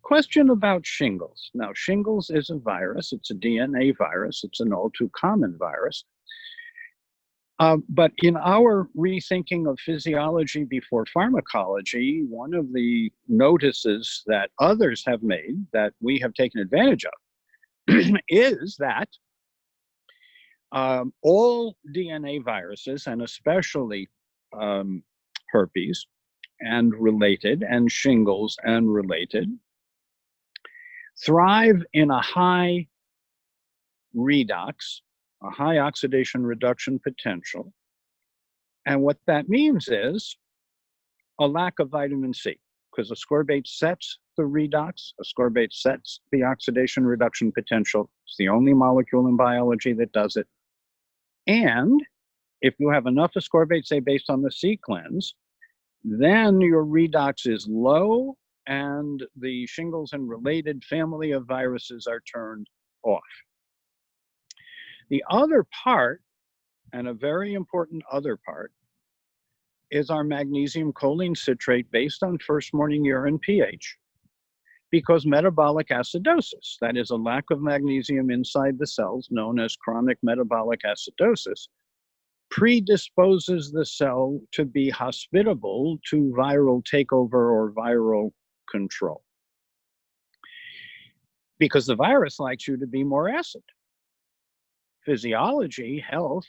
Question about shingles. Now, shingles is a virus. It's a DNA virus. It's an all too common virus. But in our rethinking of physiology before pharmacology, one of the notices that others have made that we have taken advantage of is that all DNA viruses, and especially herpes and related, and shingles and related, thrive in a high redox, a high oxidation reduction potential. And what that means is a lack of vitamin C, because ascorbate sets the redox, ascorbate sets the oxidation reduction potential. It's the only molecule in biology that does it. And if you have enough ascorbate, say based on the C cleanse, then your redox is low and the shingles and related family of viruses are turned off. The other part, and a very important other part, is our magnesium choline citrate based on first morning urine pH, because metabolic acidosis, that is a lack of magnesium inside the cells known as chronic metabolic acidosis, predisposes the cell to be hospitable to viral takeover or viral control. Because the virus likes you to be more acid. Physiology, health,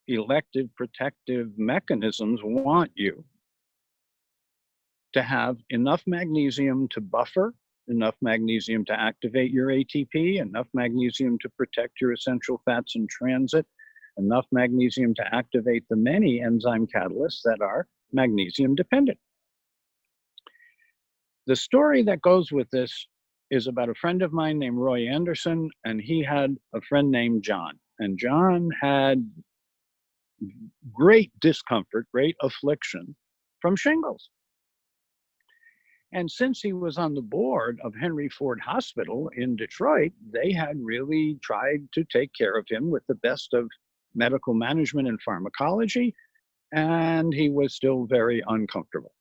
elective protective mechanisms want you to have enough magnesium to buffer, enough magnesium to activate your ATP, enough magnesium to protect your essential fats in transit, enough magnesium to activate the many enzyme catalysts that are magnesium dependent. The story that goes with this is about a friend of mine named Roy Anderson, and he had a friend named John. And John had great discomfort, great affliction from shingles. And since he was on the board of Henry Ford Hospital in Detroit, they had really tried to take care of him with the best of medical management and pharmacology, and he was still very uncomfortable.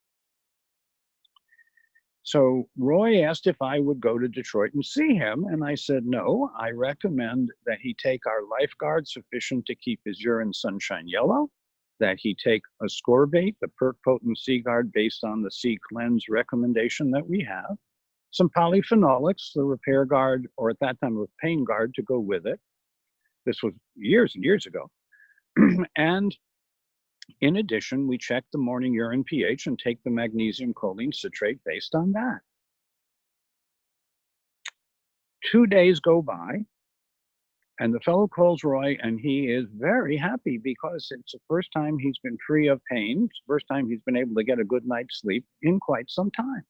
So Roy asked if I would go to Detroit and see him, and I said, no, I recommend that he take our lifeguard sufficient to keep his urine sunshine yellow, that he take ascorbate, the perk potent C guard based on the C cleanse recommendation that we have, some polyphenolics, the repair guard, or at that time with pain guard to go with it. This was years and years ago. And in addition, we check the morning urine pH and take the magnesium choline citrate based on that. 2 days go by, and the fellow calls Roy, and he is very happy because it's the first time he's been free of pain. It's the first time he's been able to get a good night's sleep in quite some time.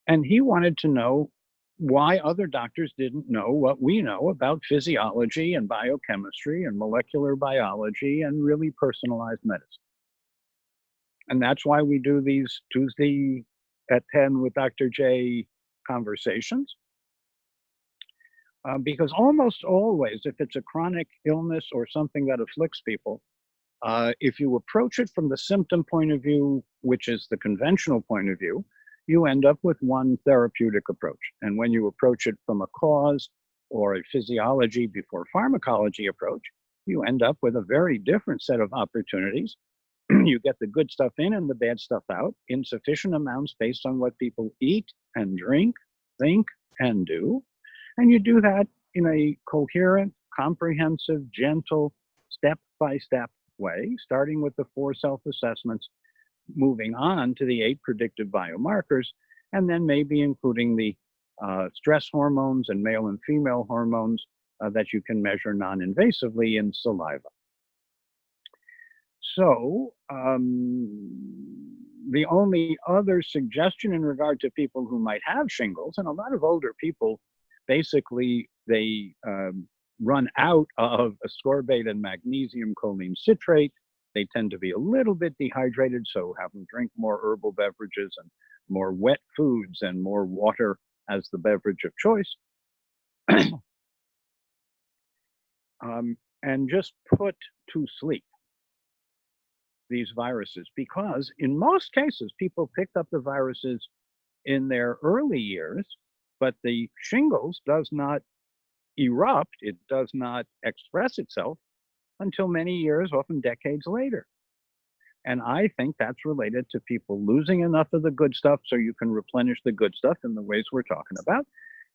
And he wanted to know why other doctors didn't know what we know about physiology and biochemistry and molecular biology and really personalized medicine. And that's why we do these Tuesday at 10 with Dr. J conversations. Because almost always, if it's a chronic illness or something that afflicts people, if you approach it from the symptom point of view, which is the conventional point of view, you end up with one therapeutic approach. And when you approach it from a cause or a physiology before pharmacology approach, you end up with a very different set of opportunities. You get the good stuff in and the bad stuff out in sufficient amounts based on what people eat and drink, think, and do. And you do that in a coherent, comprehensive, gentle, step-by-step way, starting with the 4 self-assessments, moving on to the 8 predictive biomarkers, and then maybe including the stress hormones and male and female hormones that you can measure non-invasively in saliva. So the only other suggestion in regard to people who might have shingles, and a lot of older people, basically they run out of ascorbate and magnesium choline citrate. They tend to be a little bit dehydrated, so have them drink more herbal beverages and more wet foods and more water as the beverage of choice. And just put to sleep these viruses, because in most cases, people picked up the viruses in their early years, but the shingles does not erupt, it does not express itself until many years, often decades later. And I think that's related to people losing enough of the good stuff so you can replenish the good stuff in the ways we're talking about,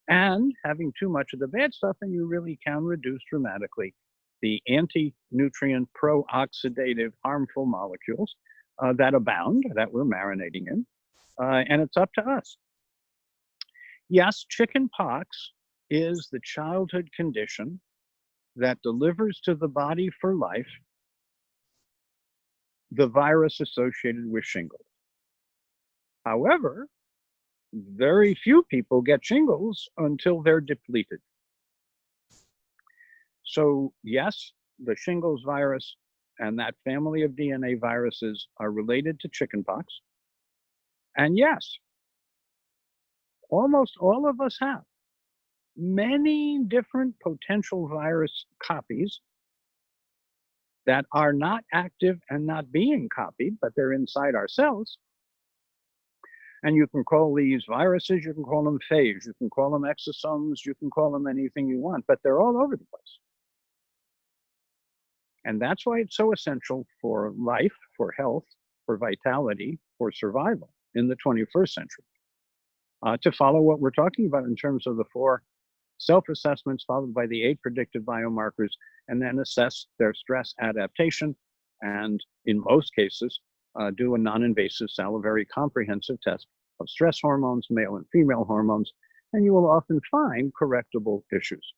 and having too much of the bad stuff, and you really can reduce dramatically the anti-nutrient, pro-oxidative, harmful molecules that abound, that we're marinating in, and it's up to us. Yes, chicken pox is the childhood condition that delivers to the body for life the virus associated with shingles. However, very few people get shingles until they're depleted. So, yes, the shingles virus and that family of DNA viruses are related to chickenpox. And yes, almost all of us have many different potential virus copies that are not active and not being copied, but they're inside our cells. And you can call these viruses, you can call them phage, you can call them exosomes, you can call them anything you want, but they're all over the place. And that's why it's so essential for life, for health, for vitality, for survival in the 21st century to follow what we're talking about in terms of the 4 self-assessments followed by the 8 predictive biomarkers, and then assess their stress adaptation, and in most cases, do a non-invasive salivary comprehensive test of stress hormones, male and female hormones, and you will often find correctable issues.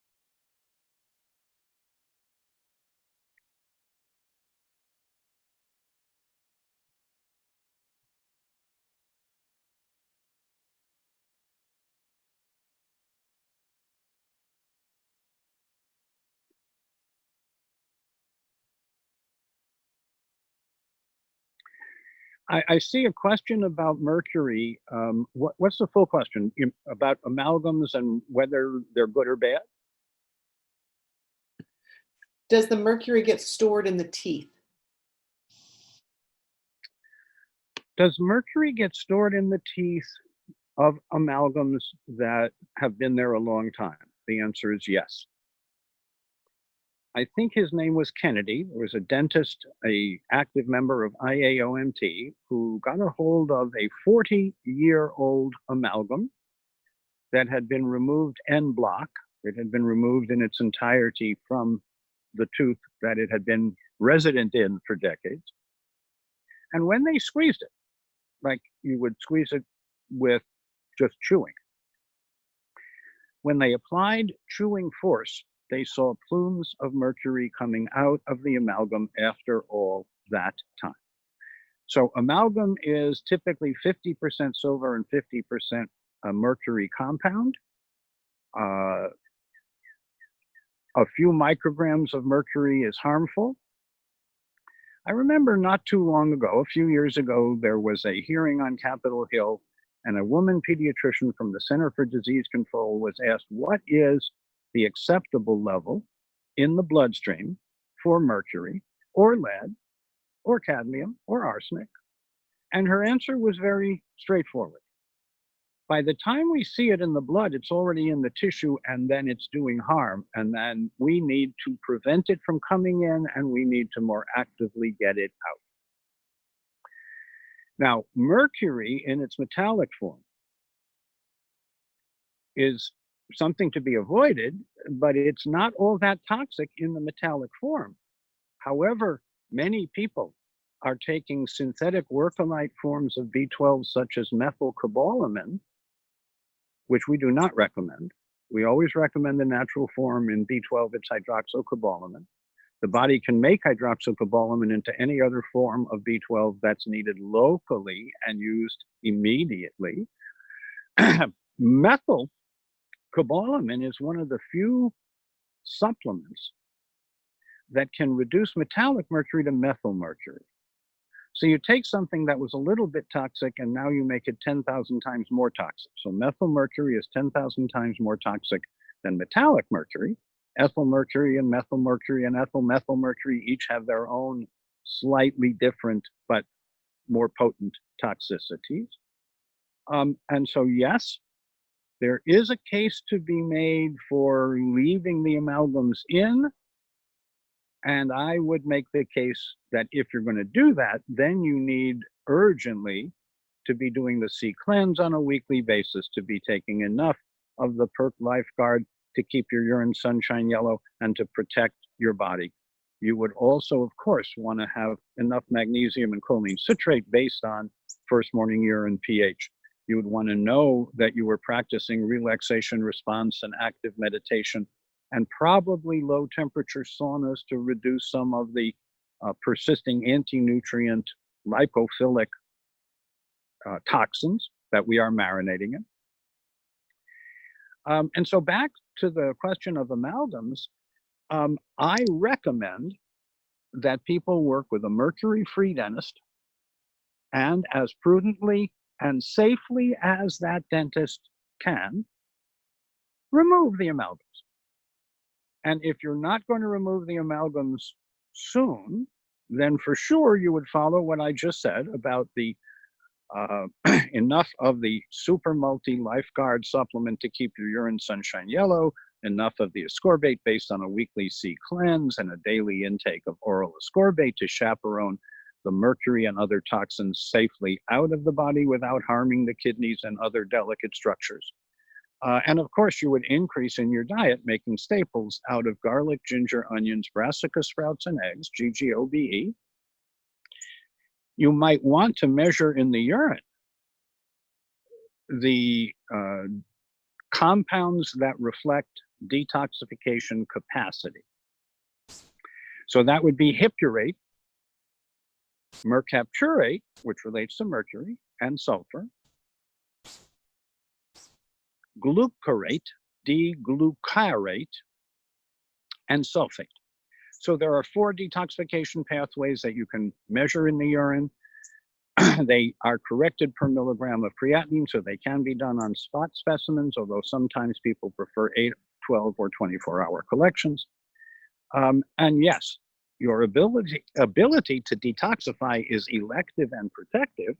I see a question about mercury. What's the full question? About amalgams and whether they're good or bad? Does the mercury get stored in the teeth? Does mercury get stored in the teeth of amalgams that have been there a long time? The answer is yes. I think his name was Kennedy. There was a dentist, a active member of IAOMT, who got a hold of a 40-year-old amalgam that had been removed en bloc. It had been removed in its entirety from the tooth that it had been resident in for decades. And when they squeezed it, like you would squeeze it with just chewing, when they applied chewing force, they saw plumes of mercury coming out of the amalgam after all that time. So amalgam is typically 50% silver and 50% a mercury compound. A few micrograms of mercury is harmful. I remember not too long ago, a few years ago, there was a hearing on Capitol Hill, and a woman pediatrician from the Center for Disease Control was asked, what is the acceptable level in the bloodstream for mercury or lead or cadmium or arsenic? And her answer was very straightforward. By the time we see it in the blood, it's already in the tissue, and then it's doing harm. And then we need to prevent it from coming in, and we need to more actively get it out. Now, mercury in its metallic form is something to be avoided, but it's not all that toxic in the metallic form. However, many people are taking synthetic workalite forms of B12, such as methylcobalamin, which we do not recommend. We always recommend the natural form. In B12, it's hydroxycobalamin. The body can make hydroxycobalamin into any other form of B12 that's needed locally and used immediately. Methylcobalamin is one of the few supplements that can reduce metallic mercury to methyl mercury. So you take something that was a little bit toxic and now you make it 10,000 times more toxic. So methyl mercury is 10,000 times more toxic than metallic mercury. Ethyl mercury and methyl mercury and ethyl methyl mercury each have their own slightly different but more potent toxicities. And so, yes, there is a case to be made for leaving the amalgams in. And I would make the case that if you're going to do that, then you need urgently to be doing the C cleanse on a weekly basis, to be taking enough of the Perk Lifeguard to keep your urine sunshine yellow and to protect your body. You would also, of course, want to have enough magnesium and choline citrate based on first morning urine pH. You would want to know that you were practicing relaxation response and active meditation, and probably low temperature saunas to reduce some of the persisting anti-nutrient lipophilic toxins that we are marinating in. And so back to the question of amalgams, I recommend that people work with a mercury-free dentist, and as prudently and safely as that dentist can, remove the amalgams. And if you're not going to remove the amalgams soon, then for sure you would follow what I just said about the enough of the super multi lifeguard supplement to keep your urine sunshine yellow, enough of the ascorbate based on a weekly C cleanse, and a daily intake of oral ascorbate to chaperone the mercury and other toxins safely out of the body without harming the kidneys and other delicate structures. And of course, you would increase in your diet, making staples out of garlic, ginger, onions, brassica sprouts, and eggs, GGOBE. You might want to measure in the urine the compounds that reflect detoxification capacity. So that would be hippurate, mercapturate, which relates to mercury and sulfur, glucarate, deglucarate, and sulfate. So there are 4 detoxification pathways that you can measure in the urine. They are corrected per milligram of creatinine, so they can be done on spot specimens, although sometimes people prefer 8, 12, or 24-hour collections. And yes, your ability to detoxify is elective and protective,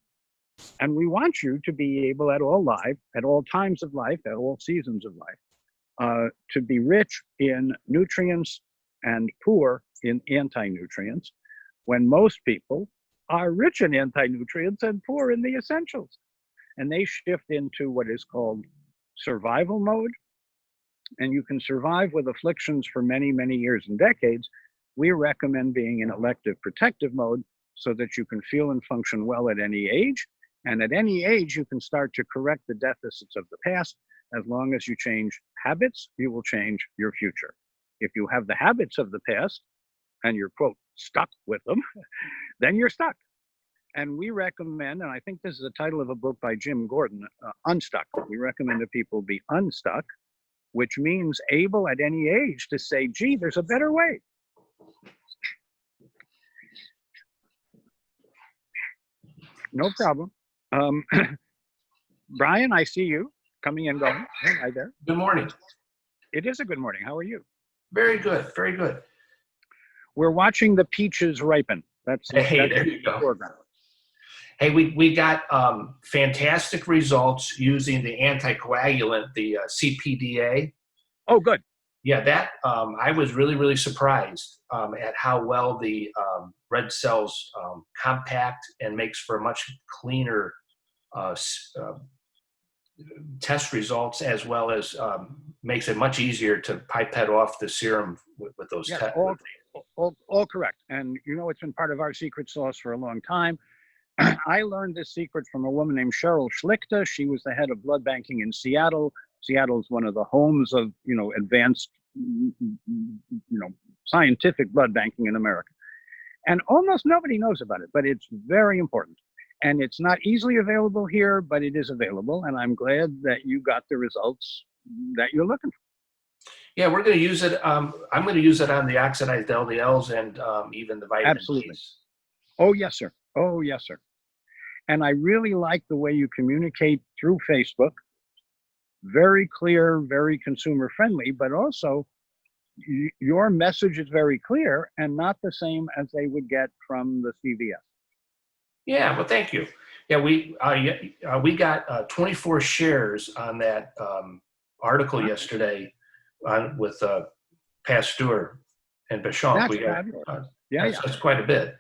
and we want you to be able at all times of life, at all seasons of life, to be rich in nutrients and poor in anti-nutrients, when most people are rich in anti-nutrients and poor in the essentials. And they shift into what is called survival mode. And you can survive with afflictions for many, many years and decades. We recommend being in elective protective mode so that you can feel and function well at any age. And at any age, you can start to correct the deficits of the past. As long as you change habits, you will change your future. If you have the habits of the past and you're, quote, stuck with them, then you're stuck. And we recommend, and I think this is the title of a book by Jim Gordon, Unstuck. We recommend that people be unstuck, which means able at any age to say, gee, there's a better way. No problem. Brian, I see you coming and going. Hi there. Good morning. It is a good morning. How are you? Very good. Very good. We're watching the peaches ripen. That's There you go. Foreground. Hey, we got fantastic results using the anticoagulant, the CPDA. Oh, good. Yeah, that I was really, really surprised at how well the red cells compact and makes for a much cleaner test results, as well as makes it much easier to pipette off the serum with those Yes, tests. all correct. And you know, it's been part of our secret sauce for a long time. I learned this secret from a woman named Cheryl Schlichter. She was the head of blood banking in Seattle. Seattle is one of the homes of, advanced, scientific blood banking in America. And almost nobody knows about it, but it's very important. And it's not easily available here, but it is available. And I'm glad that you got the results that you're looking for. Yeah, we're going to use it. I'm going to use it on the oxidized LDLs and even the vitamin Absolutely. Ds. Oh, yes, sir. Oh, yes, sir. And I really like the way you communicate through Facebook. Very clear, very consumer friendly, but also your message is very clear and not the same as they would get from the CVS. Yeah, well, thank you. we got 24 shares on that article yesterday with Pasteur and Béchamp. That's We got fabulous. Yeah, that's quite a bit.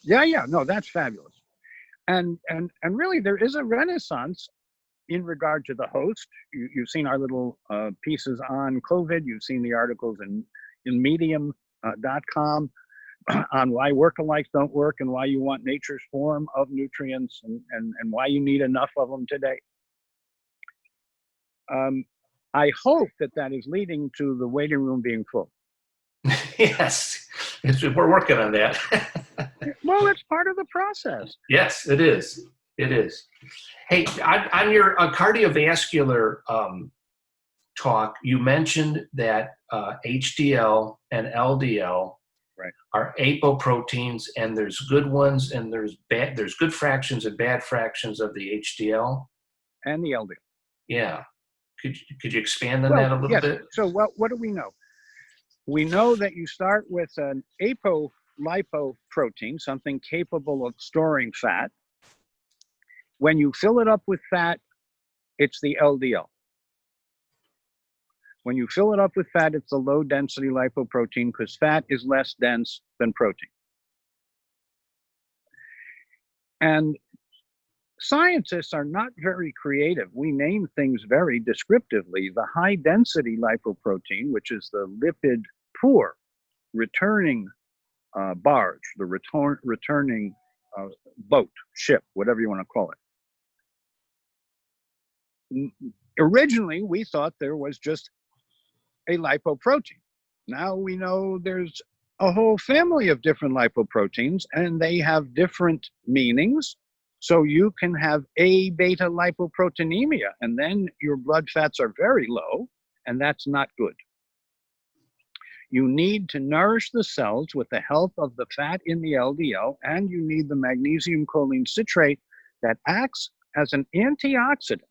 yeah. No, that's fabulous. And really, there is a renaissance in regard to the host. You've seen our little pieces on COVID. You've seen the articles in Medium.com on why workalikes don't work and why you want nature's form of nutrients and why you need enough of them today. I hope that is leading to the waiting room being full. Yes, we're working on that. Well, it's part of the process. Yes, it is. It is. Hey, on your cardiovascular talk, you mentioned that HDL and LDL are apoproteins, and there's good ones and there's good fractions and bad fractions of the HDL and the LDL. Yeah. Could you expand on that a little bit? So what do we know? We know that you start with an apolipoprotein, something capable of storing fat. When you fill it up with fat, it's the LDL. When you fill it up with fat, it's a low density lipoprotein because fat is less dense than protein. And scientists are not very creative. We name things very descriptively. The high density lipoprotein, which is the lipid poor returning barge, the returning boat, ship, whatever you want to call it. Originally, we thought there was just a lipoprotein. Now we know there's a whole family of different lipoproteins, and they have different meanings. So you can have A beta lipoproteinemia, and then your blood fats are very low, and that's not good. You need to nourish the cells with the help of the fat in the LDL, and you need the magnesium choline citrate that acts as an antioxidant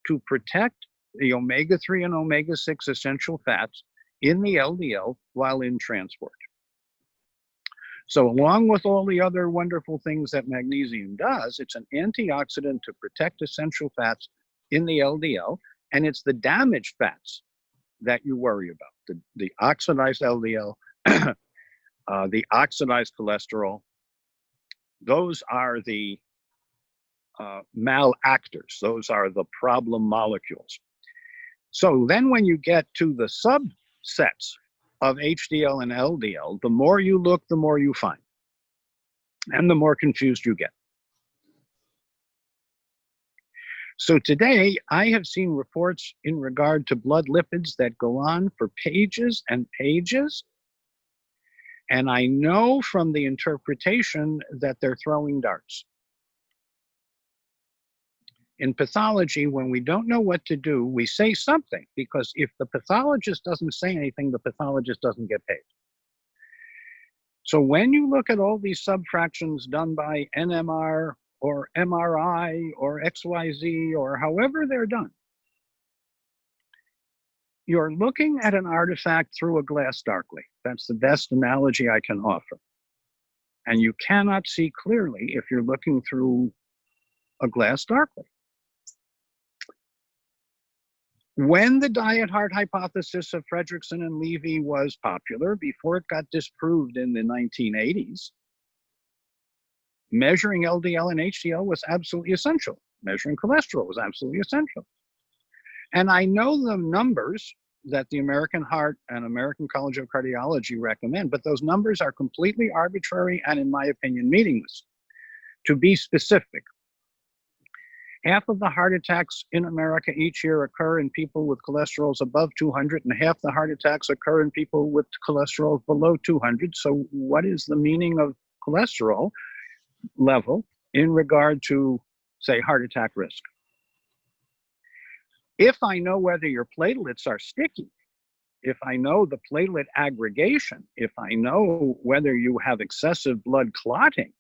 to protect the omega-3 and omega-6 essential fats in the LDL while in transport. So along with all the other wonderful things that magnesium does, it's an antioxidant to protect essential fats in the LDL, and it's the damaged fats that you worry about, the oxidized LDL, the oxidized cholesterol. Those are the malactors. Those are the problem molecules. So then when you get to the subsets of HDL and LDL, the more you look, the more you find, and the more confused you get. So today, I have seen reports in regard to blood lipids that go on for pages and pages, and I know from the interpretation that they're throwing darts. In pathology, when we don't know what to do, we say something, because if the pathologist doesn't say anything, the pathologist doesn't get paid. So when you look at all these subfractions done by NMR or MRI or XYZ or however they're done, you're looking at an artifact through a glass darkly. That's the best analogy I can offer. And you cannot see clearly if you're looking through a glass darkly. When the diet heart hypothesis of Fredrickson and Levy was popular, before it got disproved in the 1980s, measuring LDL and HDL was absolutely essential. Measuring cholesterol was absolutely essential. And I know the numbers that the American Heart and American College of Cardiology recommend, but those numbers are completely arbitrary and, in my opinion, meaningless. To be specific, half of the heart attacks in America each year occur in people with cholesterols above 200, and half the heart attacks occur in people with cholesterol below 200. So what is the meaning of cholesterol level in regard to, say, heart attack risk? If I know whether your platelets are sticky, if I know the platelet aggregation, if I know whether you have excessive blood clotting,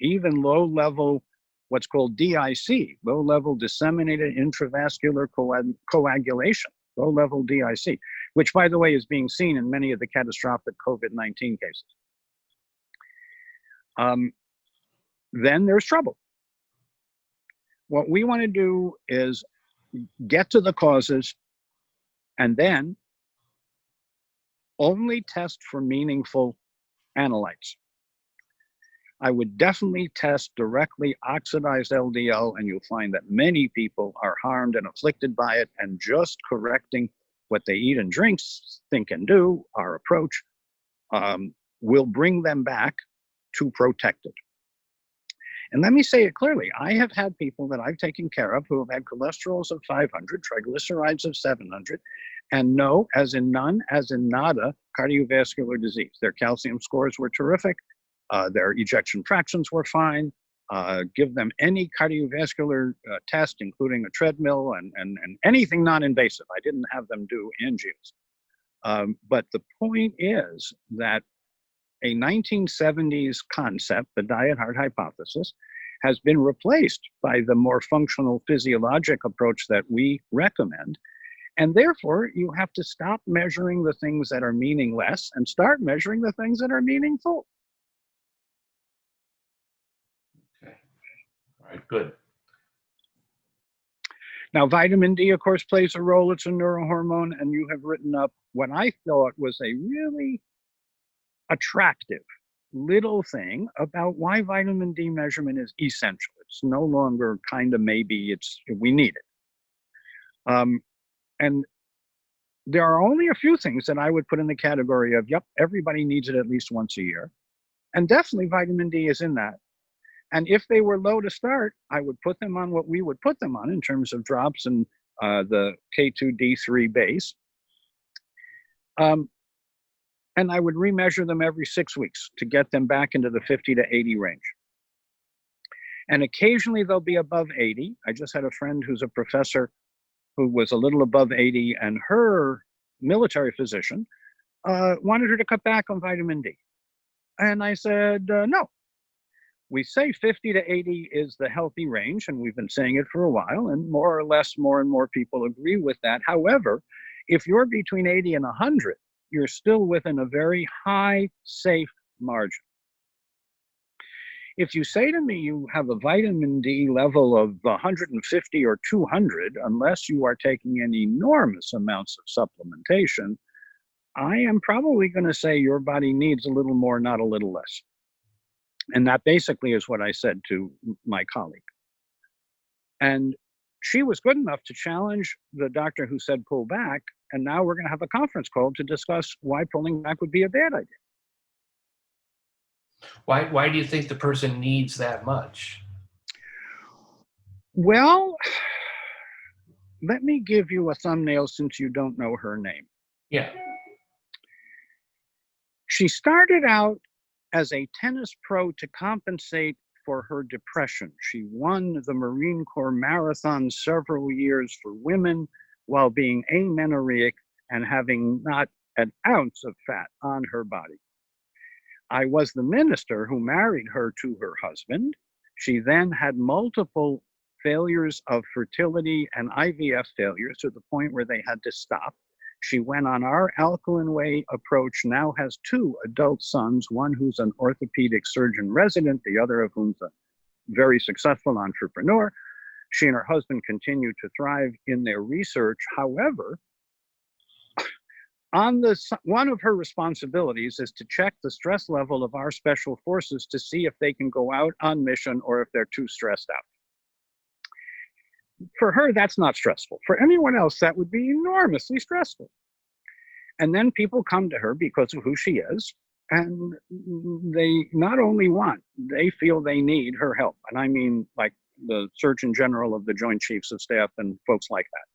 even low-level what's called DIC, low-level disseminated intravascular coagulation, low-level DIC, which, by the way, is being seen in many of the catastrophic COVID-19 cases. Then there's trouble. What we want to do is get to the causes and then only test for meaningful analytes. I would definitely test directly oxidized LDL, and you'll find that many people are harmed and afflicted by it, and just correcting what they eat and drink, think and do, our approach, will bring them back to protected. And let me say it clearly. I have had people that I've taken care of who have had cholesterols of 500, triglycerides of 700, and no, as in none, as in nada, cardiovascular disease. Their calcium scores were terrific. Their ejection fractions were fine. Give them any cardiovascular test, including a treadmill and anything non-invasive. I didn't have them do angios. But the point is that a 1970s concept, the diet heart hypothesis, has been replaced by the more functional physiologic approach that we recommend. And therefore, you have to stop measuring the things that are meaningless and start measuring the things that are meaningful. Okay. All right, good. Now, vitamin D, of course, plays a role. It's a neurohormone, and you have written up what I thought was a really attractive little thing about why vitamin D measurement is essential. It's no longer kind of maybe, we need it. And there are only a few things that I would put in the category of, yep, everybody needs it at least once a year. And definitely vitamin D is in that. And if they were low to start, I would put them on what we would put them on in terms of drops and the K2D3 base. And I would remeasure them every 6 weeks to get them back into the 50 to 80 range. And occasionally they'll be above 80. I just had a friend who's a professor who was a little above 80, and her military physician wanted her to cut back on vitamin D. And I said, no. We say 50 to 80 is the healthy range, and we've been saying it for a while, and more or less, more and more people agree with that. However, if you're between 80 and 100, you're still within a very high, safe margin. If you say to me you have a vitamin D level of 150 or 200, unless you are taking in enormous amounts of supplementation, I am probably going to say your body needs a little more, not a little less. And that basically is what I said to my colleague. And she was good enough to challenge the doctor who said pull back. And now we're going to have a conference call to discuss why pulling back would be a bad idea. Why do you think the person needs that much? Well, let me give you a thumbnail since you don't know her name. Yeah. She started out as a tennis pro to compensate for her depression. She won the Marine Corps Marathon several years for women while being amenorrheic and having not an ounce of fat on her body. I was the minister who married her to her husband. She then had multiple failures of fertility and IVF failures to the point where they had to stop. She went on our alkaline way approach, now has 2 adult sons, one who's an orthopedic surgeon resident, the other of whom's a very successful entrepreneur. She and her husband continue to thrive in their research. However, one of her responsibilities is to check the stress level of our special forces to see if they can go out on mission or if they're too stressed out. For her, that's not stressful. For anyone else, that would be enormously stressful. And then people come to her because of who she is, and they not only want, they feel they need her help. And I mean, like the Surgeon General of the Joint Chiefs of Staff and folks like that.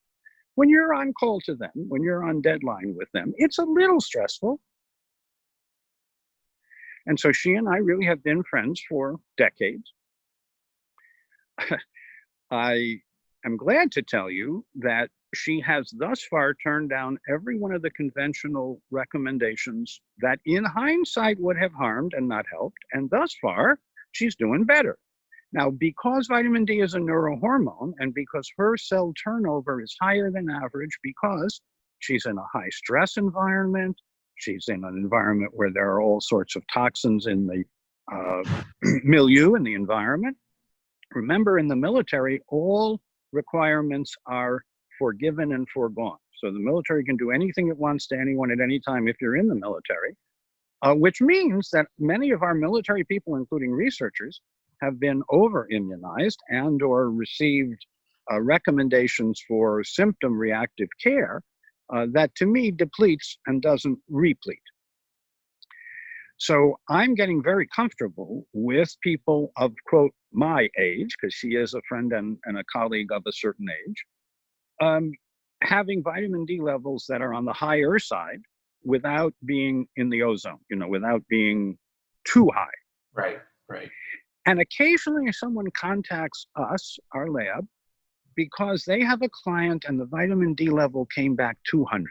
When you're on call to them, when you're on deadline with them, it's a little stressful. And so she and I really have been friends for decades. I am glad to tell you that she has thus far turned down every one of the conventional recommendations that in hindsight would have harmed and not helped. And thus far, she's doing better. Now, because vitamin D is a neurohormone and because her cell turnover is higher than average, because she's in a high stress environment, she's in an environment where there are all sorts of toxins in the milieu, in the environment, Remember, in the military, all requirements are forgiven and foregone. So the military can do anything it wants to anyone at any time if you're in the military, which means that many of our military people, including researchers, have been over-immunized and or received recommendations for symptom reactive care that to me depletes and doesn't replete. So I'm getting very comfortable with people of, quote, my age, because she is a friend and a colleague of a certain age, having vitamin D levels that are on the higher side without being in the ozone, without being too high. Right, right. And occasionally someone contacts us, our lab, because they have a client and the vitamin D level came back 200.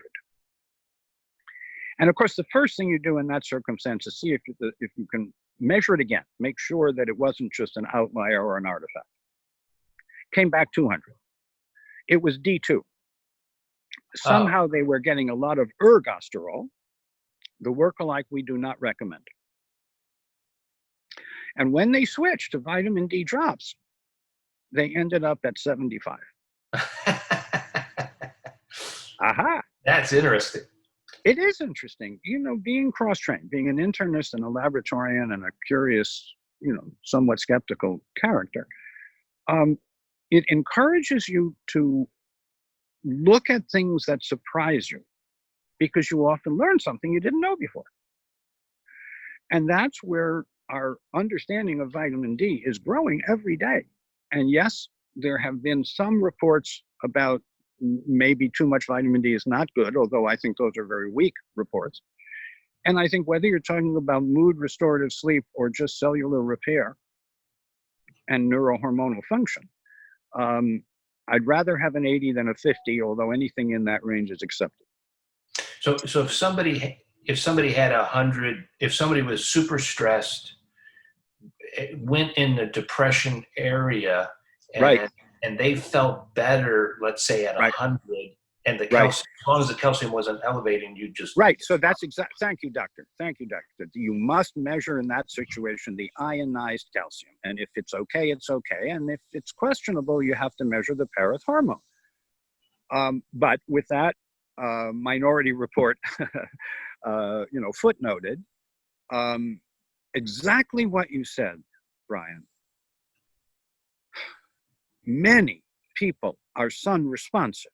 And of course, the first thing you do in that circumstance is see if you can measure it again, make sure that it wasn't just an outlier or an artifact. Came back 200. It was D2. Somehow they were getting a lot of ergosterol, the work-alike we do not recommend. And when they switched to vitamin D drops, they ended up at 75. Aha. That's interesting. It is interesting, being cross-trained, being an internist and a laboratorian and a curious, somewhat skeptical character. It encourages you to look at things that surprise you because you often learn something you didn't know before. And that's where our understanding of vitamin D is growing every day. And yes, there have been some reports about maybe too much vitamin D is not good, although I think those are very weak reports. And I think whether you're talking about mood restorative sleep or just cellular repair and neurohormonal function, I'd rather have an 80 than a 50, although anything in that range is accepted. So if somebody had 100, if somebody was super stressed, went in the depression area, and they felt better, let's say at 100, and the calcium, as long as the calcium wasn't elevating, you just So that's exact. Thank you, doctor. You must measure in that situation the ionized calcium, and if it's okay, it's okay, and if it's questionable, you have to measure the parathormone. But with that minority report, footnoted, exactly what you said, Brian. Many people are sun responsive.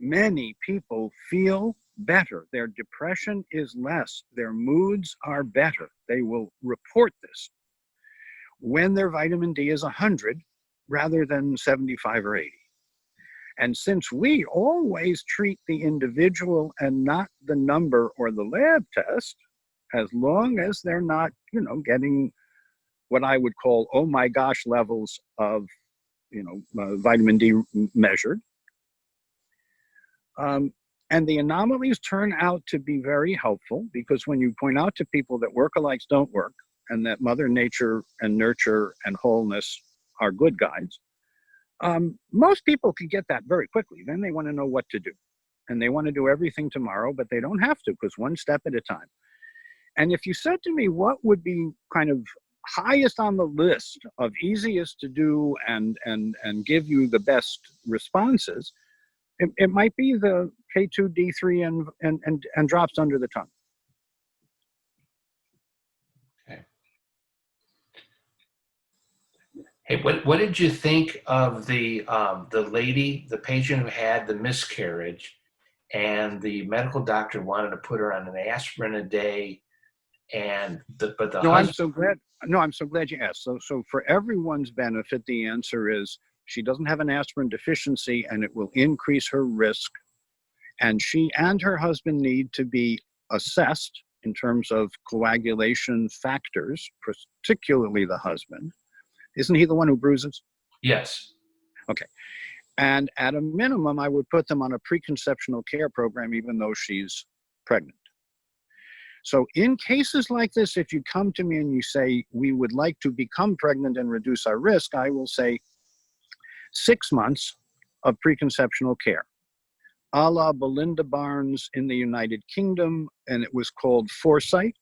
Many people feel better. Their depression is less. Their moods are better. They will report this when their vitamin D is 100 rather than 75 or 80. And since we always treat the individual and not the number or the lab test, as long as they're not, getting what I would call, oh my gosh, levels of vitamin D measured. And the anomalies turn out to be very helpful because when you point out to people that work-alikes don't work and that Mother Nature and nurture and wholeness are good guides, most people can get that very quickly. Then they want to know what to do. And they want to do everything tomorrow, but they don't have to because one step at a time. And if you said to me, what would be kind of highest on the list of easiest to do and give you the best responses, it might be the K2, D3 and drops under the tongue. Okay. Hey, what did you think of the lady, the patient who had the miscarriage, and the medical doctor wanted to put her on an aspirin a day, but the No, husband. I'm so glad you asked. So for everyone's benefit, the answer is she doesn't have an aspirin deficiency and it will increase her risk. And she and her husband need to be assessed in terms of coagulation factors, particularly the husband. Isn't he the one who bruises? Yes. Okay. And at a minimum, I would put them on a preconceptional care program, even though she's pregnant. So in cases like this, if you come to me and you say, we would like to become pregnant and reduce our risk, I will say 6 months of preconceptional care, a la Belinda Barnes in the United Kingdom, and it was called Foresight.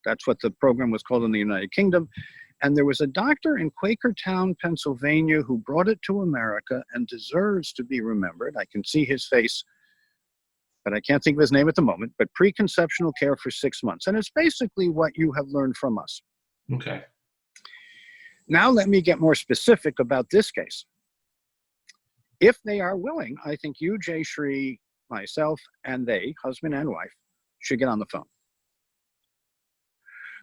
That's what the program was called in the United Kingdom. And there was a doctor in Quakertown, Pennsylvania, who brought it to America and deserves to be remembered. I can see his face, but I can't think of his name at the moment, but preconceptional care for 6 months. And it's basically what you have learned from us. Okay. Now let me get more specific about this case. If they are willing, I think you, Jay Shree, myself, and they, husband and wife, should get on the phone.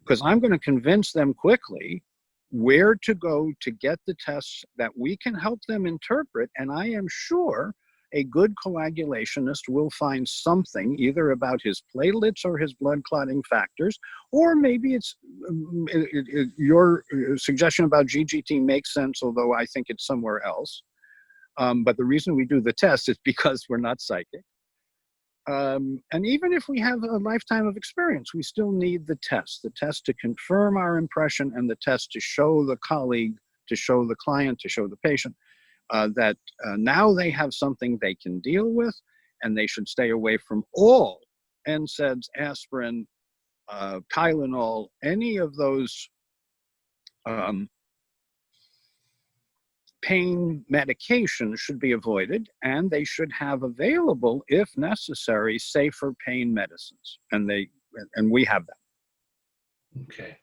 Because I'm going to convince them quickly where to go to get the tests that we can help them interpret. And I am sure a good coagulationist will find something either about his platelets or his blood clotting factors, or maybe it's your suggestion about GGT makes sense, although I think it's somewhere else. But the reason we do the test is because we're not psychic. And even if we have a lifetime of experience, we still need the test to confirm our impression, and the test to show the colleague, to show the client, to show the patient that now they have something they can deal with, and they should stay away from all NSAIDs, aspirin, Tylenol, any of those pain medications should be avoided, and they should have available, if necessary, safer pain medicines. And we have that. Okay.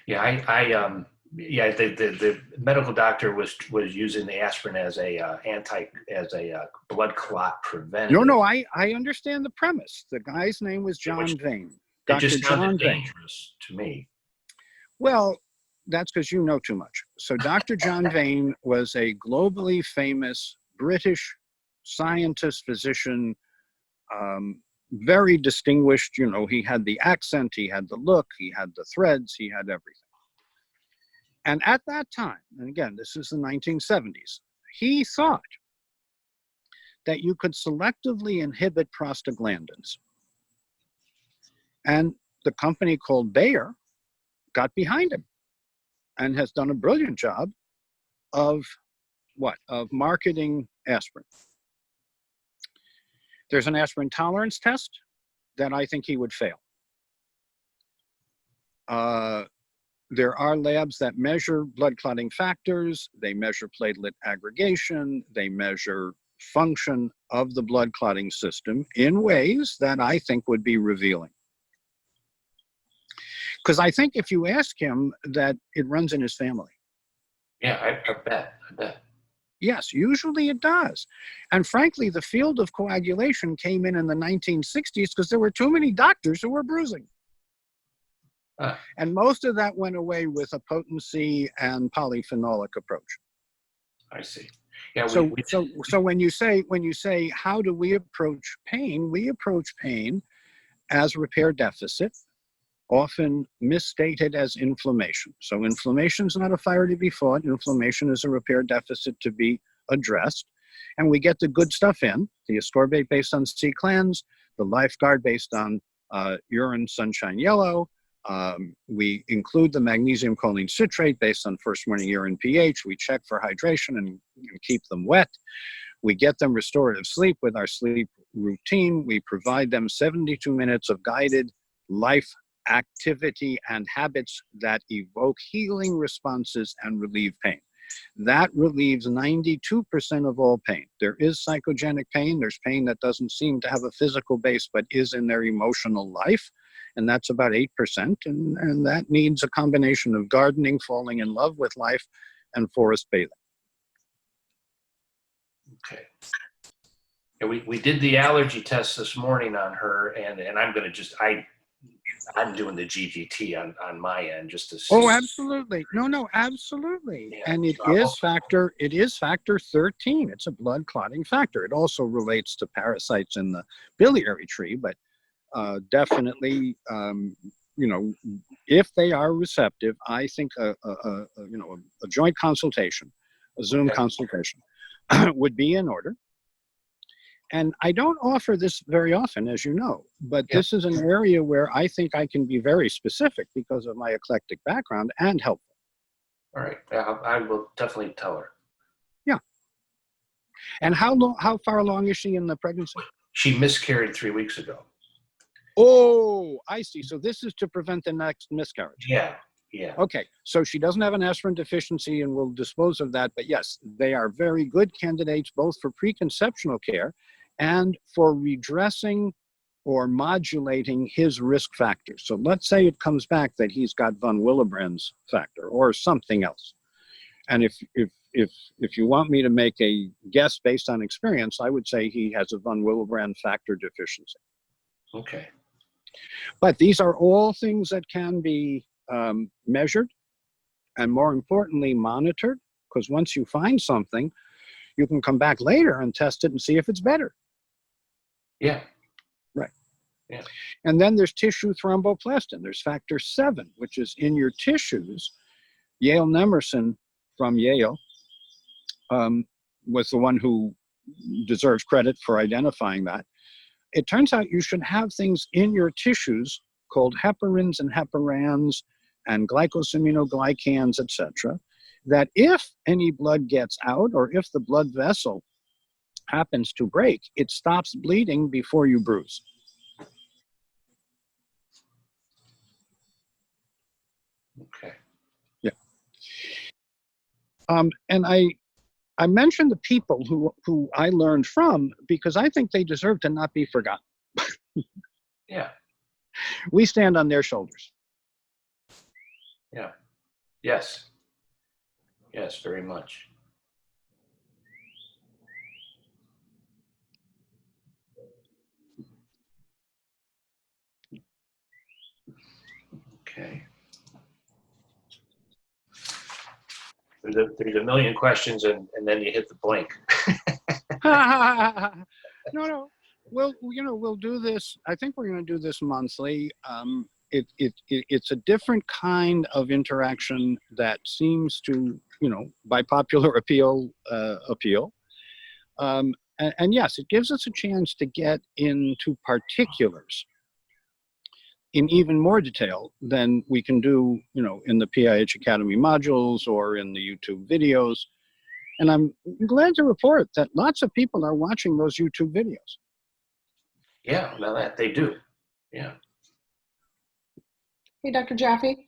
Yeah, the medical doctor was using the aspirin as a blood clot preventative. No, I understand the premise. The guy's name was John Vane. It just sounded dangerous to me. Well, that's because you know too much. So Dr. John Vane was a globally famous British scientist, physician, very distinguished. You know, he had the accent, he had the look, he had the threads, he had everything. And at that time, and again, this is the 1970s, he thought that you could selectively inhibit prostaglandins. And the company called Bayer got behind him and has done a brilliant job of marketing aspirin. There's an aspirin tolerance test that I think he would fail. There are labs that measure blood clotting factors, they measure platelet aggregation, they measure function of the blood clotting system in ways that I think would be revealing. Because I think if you ask him, that it runs in his family. Yeah, I bet. Yes, usually it does. And frankly, the field of coagulation came in the 1960s because there were too many doctors who were bruising. And most of that went away with a potency and polyphenolic approach. I see. Yeah. So when you say how do we approach pain? We approach pain as repair deficit, often misstated as inflammation. So inflammation is not a fire to be fought. Inflammation is a repair deficit to be addressed. And we get the good stuff in, the ascorbate based on C-clans, the lifeguard based on urine sunshine yellow. We include the magnesium choline citrate based on first morning urine pH. We check for hydration and keep them wet. We get them restorative sleep with our sleep routine. We provide them 72 minutes of guided life activity and habits that evoke healing responses and relieve pain. That relieves 92% of all pain. There is psychogenic pain. There's pain that doesn't seem to have a physical base but is in their emotional life, and that's about 8%. And that needs a combination of gardening, falling in love with life, and forest bathing. Okay. Yeah, we did the allergy test this morning on her, and I'm going to I'm doing the GGT on my end just to see. Oh, absolutely. No, absolutely. Yeah, and it is factor 13. It's a blood clotting factor. It also relates to parasites in the biliary tree, but definitely, if they are receptive, I think a joint consultation, a Zoom consultation would be in order. And I don't offer this very often, as you know, but this is an area where I think I can be very specific because of my eclectic background and helpful. All right. I will definitely tell her. Yeah. And how far along is she in the pregnancy? She miscarried 3 weeks ago. Oh, I see. So this is to prevent the next miscarriage. Yeah. Yeah. Okay, so she doesn't have an aspirin deficiency, and we'll dispose of that. But yes, they are very good candidates both for preconceptional care and for redressing or modulating his risk factors. So let's say it comes back that he's got von Willebrand's factor or something else. And if you want me to make a guess based on experience, I would say he has a von Willebrand factor deficiency. Okay. But these are all things that can be measured and, more importantly, monitored, because once you find something, you can come back later and test it and see if it's better. Yeah. Right. Yeah. And then there's tissue thromboplastin. There's factor 7, which is in your tissues. Yale Nemerson from Yale was the one who deserves credit for identifying that. It turns out you should have things in your tissues called heparins and heparans and glycosaminoglycans, etc., that if any blood gets out or if the blood vessel happens to break, it stops bleeding before you bruise. Okay. Yeah. And I mentioned the people who I learned from because I think they deserve to not be forgotten. Yeah. We stand on their shoulders. Yeah. Yes. Yes, very much. Okay. There's a million questions, and then you hit the blank. No. We'll do this. I think we're going to do this monthly. It's a different kind of interaction that seems to, by popular appeal. And yes, it gives us a chance to get into particulars in even more detail than we can do, in the PIH Academy modules or in the YouTube videos. And I'm glad to report that lots of people are watching those YouTube videos. Yeah, now that they do. Yeah. Hey, Dr. Jaffe,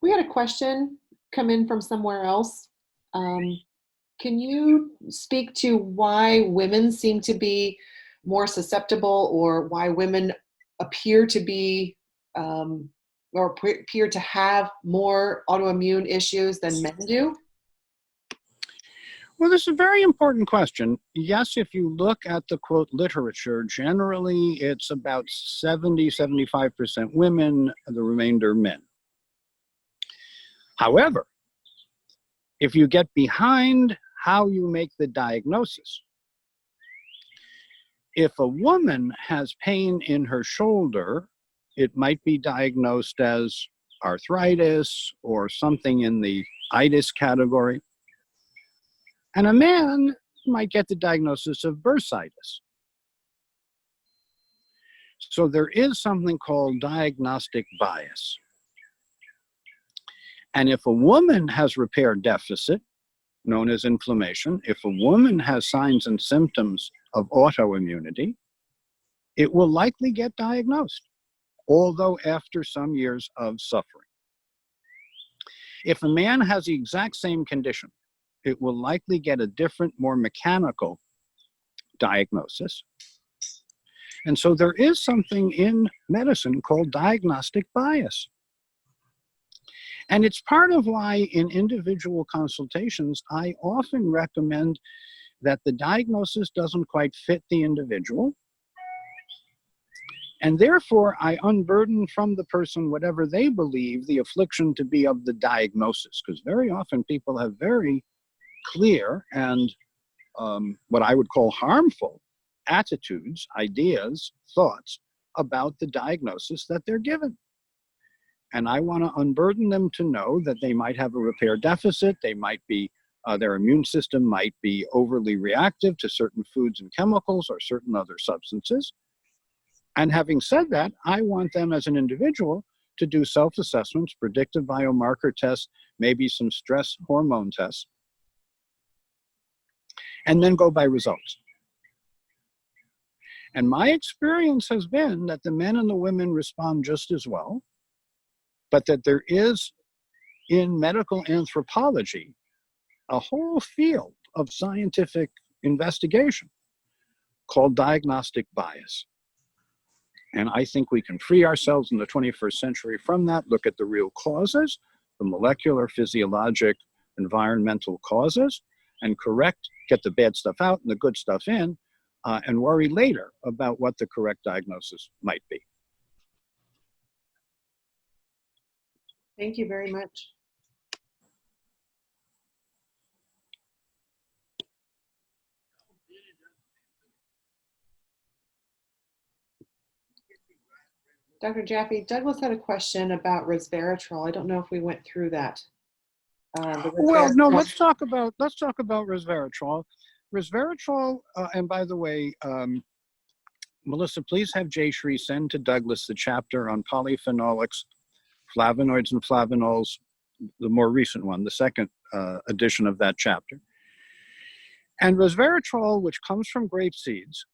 we had a question come in from somewhere else. Can you speak to why women seem to be more susceptible, or why women appear to be or appear to have more autoimmune issues than men do? Well, this is a very important question. Yes, if you look at the quote literature, generally it's about 75% women, the remainder men. However, if you get behind how you make the diagnosis, if a woman has pain in her shoulder, it might be diagnosed as arthritis or something in the itis category. And a man might get the diagnosis of bursitis. So there is something called diagnostic bias. And if a woman has repair deficit, known as inflammation, if a woman has signs and symptoms of autoimmunity, it will likely get diagnosed, although after some years of suffering. If a man has the exact same condition, it will likely get a different, more mechanical diagnosis. And so there is something in medicine called diagnostic bias. And it's part of why in individual consultations, I often recommend that the diagnosis doesn't quite fit the individual. And therefore, I unburden from the person whatever they believe the affliction to be of the diagnosis, because very often people have very clear and what I would call harmful attitudes, ideas, thoughts about the diagnosis that they're given. And I want to unburden them to know that they might have a repair deficit. They might be, their immune system might be overly reactive to certain foods and chemicals or certain other substances. And having said that, I want them as an individual to do self-assessments, predictive biomarker tests, maybe some stress hormone tests, and then go by results. And my experience has been that the men and the women respond just as well, but that there is in medical anthropology a whole field of scientific investigation called diagnostic bias. And I think we can free ourselves in the 21st century from that, look at the real causes, the molecular, physiologic, environmental causes, and correct, get the bad stuff out and the good stuff in, and worry later about what the correct diagnosis might be. Thank you very much. Dr. Jaffe, Douglas had a question about resveratrol. I don't know if we went through that. Well, no, let's talk about resveratrol. Resveratrol, and by the way, Melissa, please have Jayshree send to Douglas the chapter on polyphenolics, flavonoids and flavanols, the more recent one, the second edition of that chapter. And resveratrol, which comes from grape seeds,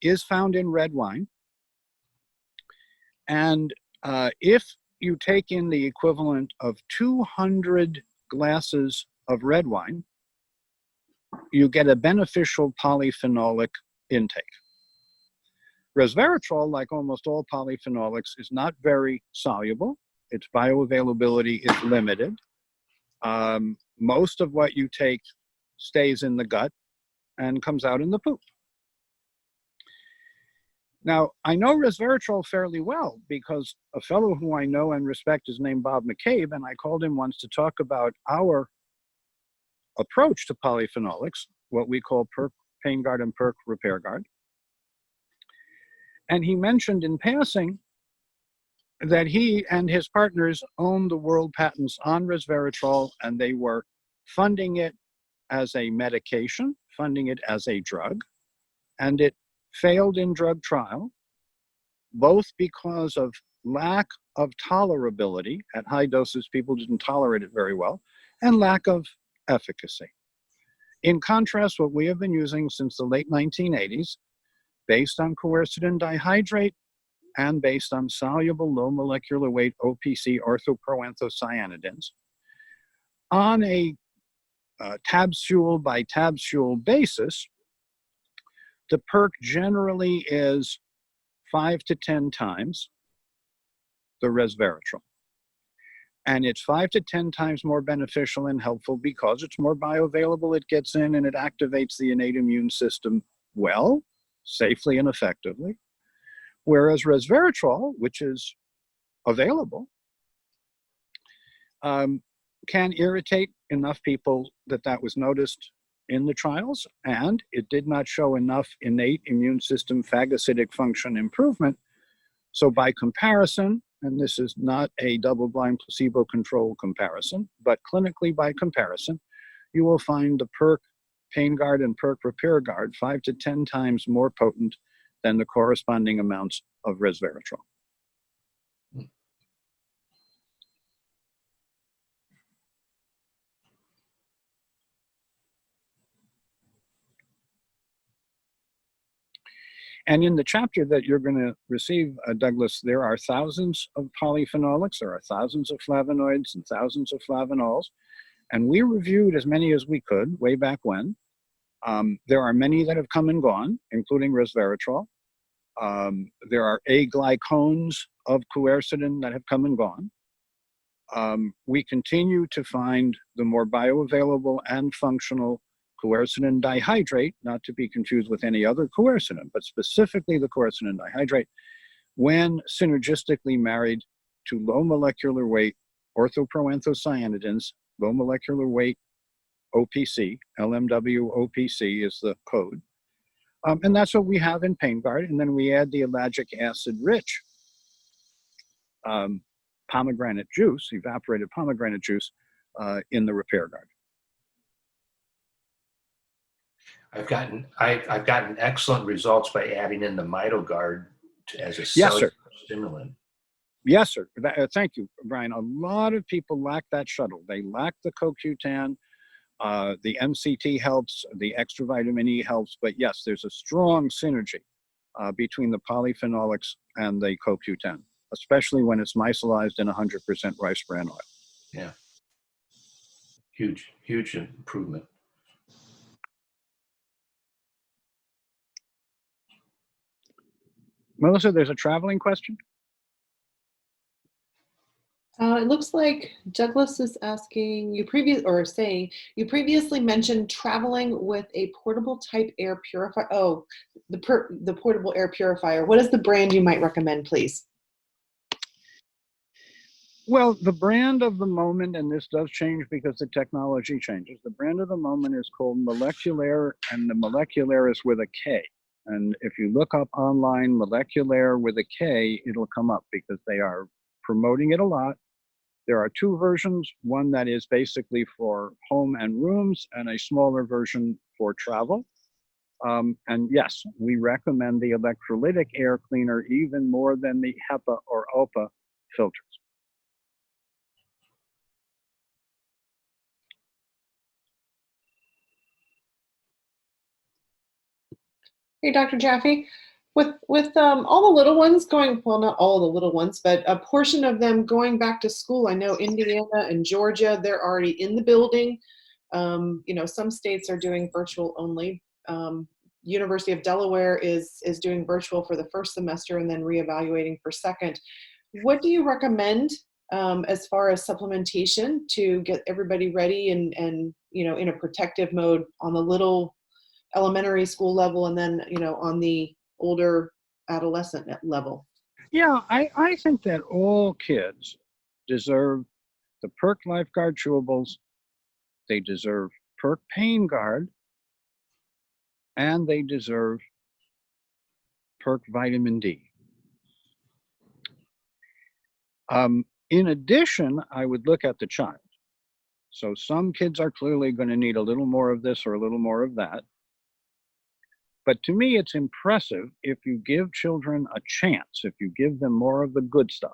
is found in red wine. And if you take in the equivalent of 200 glasses of red wine, you get a beneficial polyphenolic intake. Resveratrol, like almost all polyphenolics, is not very soluble. Its bioavailability is limited. Most of what you take stays in the gut and comes out in the poop. Now, I know resveratrol fairly well because a fellow who I know and respect is named Bob McCabe, and I called him once to talk about our approach to polyphenolics, what we call PERC Pain Guard and PERC Repair Guard. And he mentioned in passing that he and his partners owned the world patents on resveratrol, and they were funding it as a medication, funding it as a drug, and it failed in drug trial, both because of lack of tolerability. At high doses, people didn't tolerate it very well, and lack of efficacy. In contrast, what we have been using since the late 1980s, based on quercetin dihydrate and based on soluble low molecular weight OPC orthoproanthocyanidins, on a tabsule by tabsule basis, the PERC generally is 5 to 10 times the resveratrol. And it's 5 to 10 times more beneficial and helpful because it's more bioavailable, it gets in and it activates the innate immune system well, safely and effectively. Whereas resveratrol, which is available, can irritate enough people that was noticed in the trials, and it did not show enough innate immune system phagocytic function improvement. So by comparison, and this is not a double-blind placebo-controlled comparison, but clinically by comparison, you will find the PERC Pain Guard and PERC Repair Guard 5 to 10 times more potent than the corresponding amounts of resveratrol. And in the chapter that you're going to receive, Douglas, there are thousands of polyphenolics, there are thousands of flavonoids and thousands of flavanols, and we reviewed as many as we could way back when. There are many that have come and gone, including resveratrol. There are aglycones of quercetin that have come and gone. We continue to find the more bioavailable and functional quercetin dihydrate, not to be confused with any other quercetin, but specifically the quercetin dihydrate, when synergistically married to low molecular weight orthoproanthocyanidins, low molecular weight OPC, LMW OPC is the code. And that's what we have in Pain Guard. And then we add the ellagic acid-rich pomegranate juice, evaporated pomegranate juice, in the Repair Guard. I've gotten excellent results by adding in the MitoGuard as a Yes, sir. stimulant. Yes, sir. Thank you, Brian. A lot of people lack that shuttle. They lack the CoQ10. The MCT helps, the extra vitamin E helps, but yes, there's a strong synergy between the polyphenolics and the CoQ10, especially when it's micellized in 100% rice bran oil. Yeah. Huge improvement. Melissa, there's a traveling question. It looks like Douglas is asking you previously mentioned traveling with a portable type air purifier. Oh, the portable air purifier. What is the brand you might recommend, please? Well, the brand of the moment, and this does change because the technology changes, the brand of the moment is called Molecular, and the Molecular is with a K. And if you look up online Molecular with a K, it'll come up because they are promoting it a lot. There are two versions, one that is basically for home and rooms, and a smaller version for travel. And yes, we recommend the electrolytic air cleaner even more than the HEPA or OPA filters. Hey, Dr. Jaffe, with all the little ones going, well, not all the little ones, but a portion of them going back to school. I know Indiana and Georgia, they're already in the building. Some states are doing virtual only. University of Delaware is doing virtual for the first semester and then reevaluating for second. What do you recommend as far as supplementation to get everybody ready and in a protective mode on the little elementary school level and then on the older adolescent level? Yeah, I think that all kids deserve the Perk Lifeguard chewables, they deserve Perk Pain Guard, and they deserve Perk Vitamin D. In addition, I would look at the child. So some kids are clearly going to need a little more of this or a little more of that. But to me, it's impressive if you give children a chance, if you give them more of the good stuff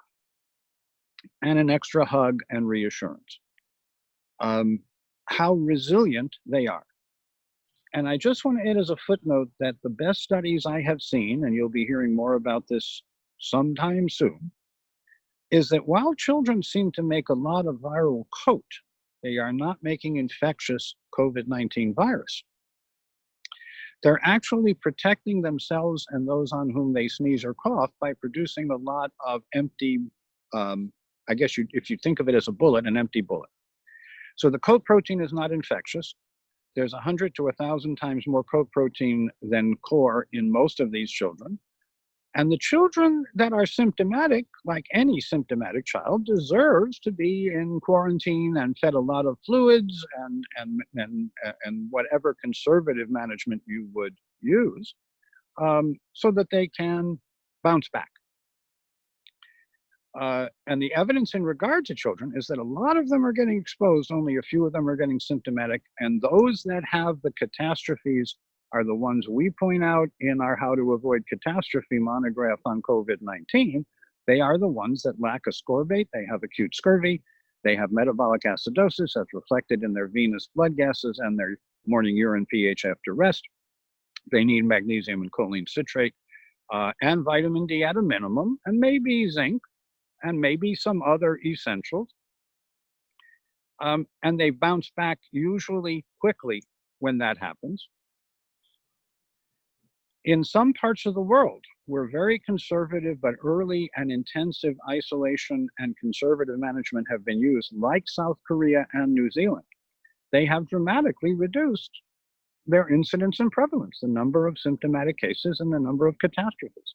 and an extra hug and reassurance, how resilient they are. And I just want to add as a footnote that the best studies I have seen, and you'll be hearing more about this sometime soon, is that while children seem to make a lot of viral coat, they are not making infectious COVID-19 virus. They're actually protecting themselves and those on whom they sneeze or cough by producing a lot of empty, I guess if you think of it as a bullet, an empty bullet. So the coat protein is not infectious. There's 100 to 1,000 times more coat protein than core in most of these children. And the children that are symptomatic, like any symptomatic child, deserves to be in quarantine and fed a lot of fluids and whatever conservative management you would use, so that they can bounce back. And the evidence in regard to children is that a lot of them are getting exposed, only a few of them are getting symptomatic, and those that have the catastrophes are the ones we point out in our How to Avoid Catastrophe monograph on COVID-19. They are the ones that lack ascorbate, they have acute scurvy, they have metabolic acidosis that's reflected in their venous blood gases and their morning urine pH after rest. They need magnesium and choline citrate and vitamin D at a minimum, and maybe zinc, and maybe some other essentials. And they bounce back usually quickly when that happens. In some parts of the world, where very conservative but early and intensive isolation and conservative management have been used, like South Korea and New Zealand, they have dramatically reduced their incidence and prevalence, the number of symptomatic cases and the number of catastrophes.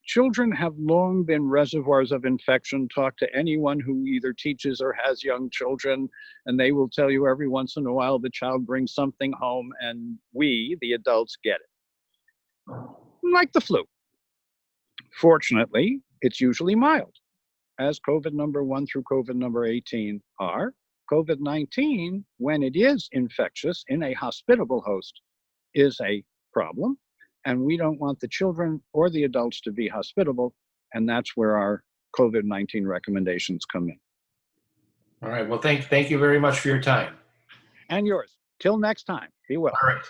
Children have long been reservoirs of infection. Talk to anyone who either teaches or has young children, and they will tell you every once in a while the child brings something home and we, the adults, get it. Like the flu. Fortunately, it's usually mild, as COVID number 1 through COVID number 18 are. COVID-19, when it is infectious in a hospitable host, is a problem. And we don't want the children or the adults to be hospitable. And that's where our COVID-19 recommendations come in. All right. Well, thank you very much for your time. And yours. Till next time. Be well. All right.